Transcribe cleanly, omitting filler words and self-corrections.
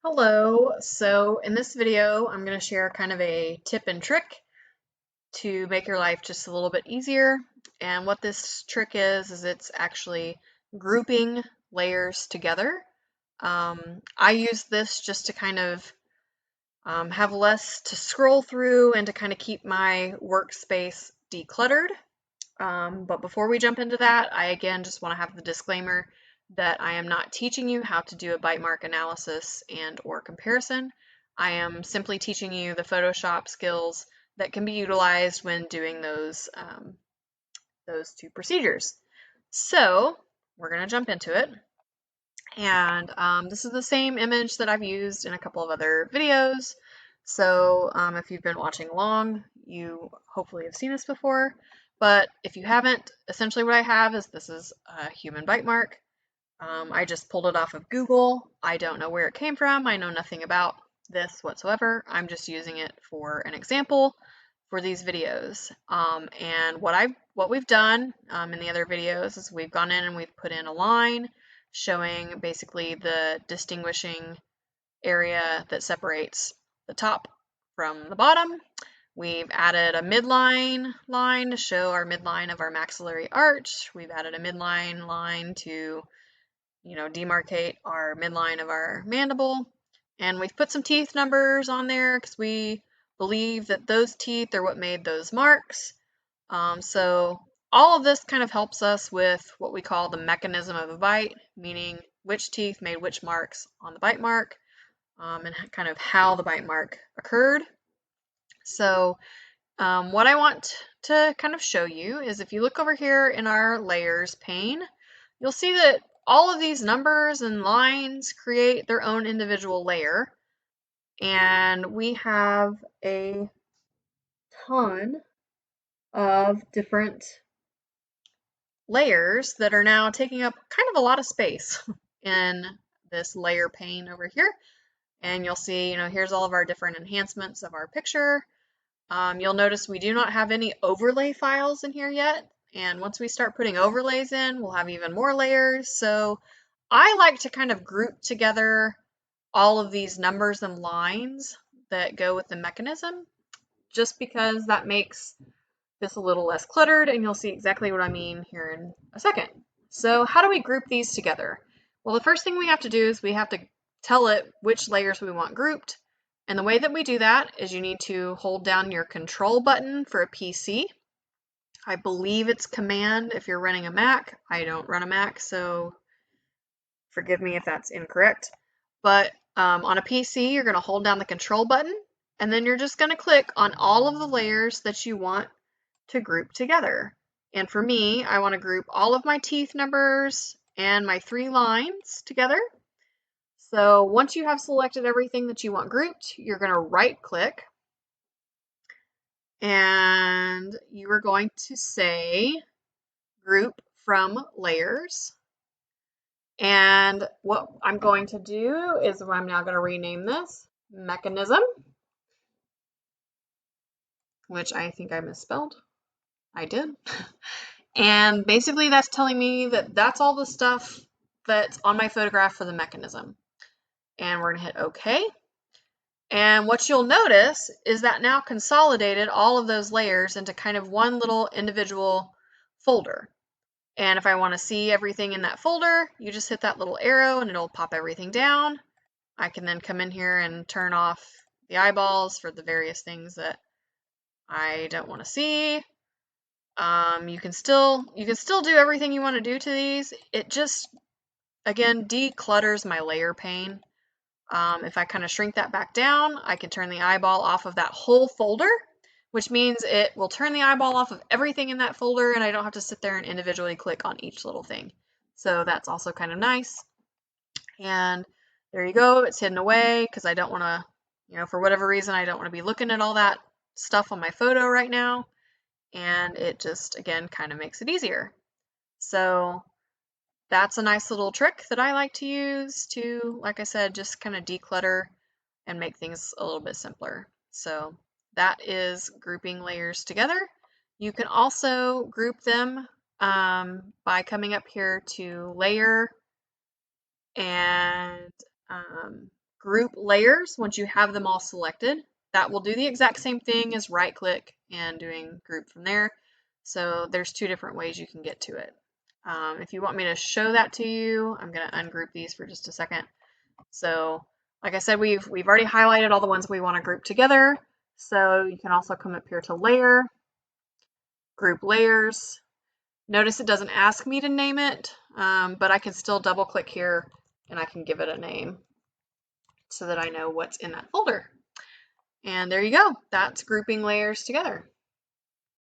Hello, so in this video I'm going to share kind of a tip and trick to make your life just a little bit easier. And what this trick is it's actually grouping layers together. I use this just to kind of have less to scroll through and to kind of keep my workspace decluttered. But before we jump into that, I again just want to have the disclaimer that I am not teaching you how to do a bite mark analysis and or comparison. I am simply teaching you the Photoshop skills that can be utilized when doing those two procedures. So we're going to jump into it. And this is the same image that I've used in a couple of other videos. So if you've been watching along, you hopefully have seen this before. But if you haven't, essentially what I have is this is a human bite mark. I just pulled it off of Google. I don't know where it came from. I know nothing about this whatsoever. I'm just using it for an example for these videos. And what we've done in the other videos is we've gone in and we've put in a line showing basically the distinguishing area that separates the top from the bottom. We've added a midline line to show our midline of our maxillary arch. We've added a midline line to, demarcate our midline of our mandible. And we've put some teeth numbers on there because we believe that those teeth are what made those marks. So all of this kind of helps us with what we call the mechanism of a bite, meaning which teeth made which marks on the bite mark, and kind of how the bite mark occurred. So what I want to kind of show you is if you look over here in our layers pane, you'll see that all of these numbers and lines create their own individual layer. And we have a ton of different layers that are now taking up kind of a lot of space in this layer pane over here. And you'll see, here's all of our different enhancements of our picture. You'll notice we do not have any overlay files in here yet. And once we start putting overlays in, we'll have even more layers. So I like to kind of group together all of these numbers and lines that go with the mechanism, just because that makes this a little less cluttered, and you'll see exactly what I mean here in a second. So how do we group these together? Well, the first thing we have to do is we have to tell it which layers we want grouped. And the way that we do that is you need to hold down your control button for a PC. I believe it's command if you're running a Mac. I don't run a Mac, so forgive me if that's incorrect. But on a PC, you're going to hold down the control button, and then you're just going to click on all of the layers that you want to group together. And for me, I want to group all of my teeth numbers and my 3 lines together. So once you have selected everything that you want grouped, you're going to right click and you are going to say group from layers. And what I'm going to do is I'm now going to rename this mechanism, which I think I misspelled. I did. And basically that's telling me that that's all the stuff that's on my photograph for the mechanism. And we're going to hit OK. And what you'll notice is that now consolidated all of those layers into kind of one little individual folder. And if I want to see everything in that folder, you just hit that little arrow and it'll pop everything down. I can then come in here and turn off the eyeballs for the various things that I don't want to see. You can still do everything you want to do to these. It just, again, declutters my layer pane. If I kind of shrink that back down, I can turn the eyeball off of that whole folder, which means it will turn the eyeball off of everything in that folder, and I don't have to sit there and individually click on each little thing. So that's also kind of nice. And there you go. It's hidden away because I don't want to, for whatever reason, I don't want to be looking at all that stuff on my photo right now. And it just, again, kind of makes it easier. So that's a nice little trick that I like to use to, like I said, just kind of declutter and make things a little bit simpler. So that is grouping layers together. You can also group them by coming up here to layer and group layers once you have them all selected. That will do the exact same thing as right click and doing group from there. So there's two different ways you can get to it. If you want me to show that to you, I'm going to ungroup these for just a second. So like I said, we've already highlighted all the ones we want to group together. So you can also come up here to layer, group layers. Notice it doesn't ask me to name it, but I can still double click here and I can give it a name so that I know what's in that folder. And there you go. That's grouping layers together.